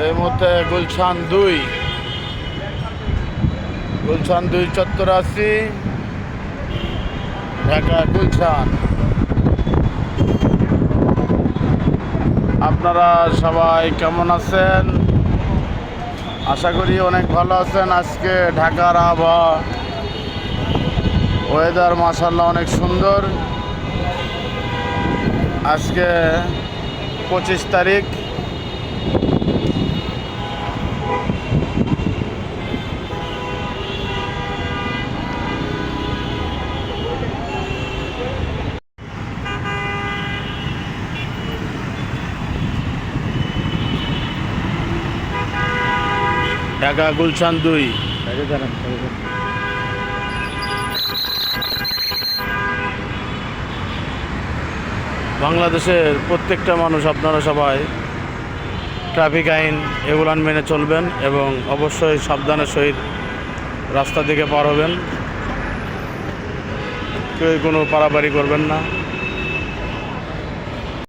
এই মুহূর্তে গুলশান 2 চত্বর আছি, ঢাকা গুলশান। আপনারা সবাই কেমন আছেন? আশা করি অনেক ভালো আছেন। আজকে ঢাকার আবহাওয়া, ওয়েদার মাশাআল্লাহ অনেক সুন্দর। আজকে 25 তারিখ। ঢাকা গুলশান 2। বাংলাদেশের প্রত্যেকটা মানুষ, আপনারা সবাই ট্রাফিক আইন এগুলান মেনে চলবেন এবং অবশ্যই সাবধানের সহিত রাস্তা দিকে পার হবেন। কেউ কোনো পারাপারি করবেন না।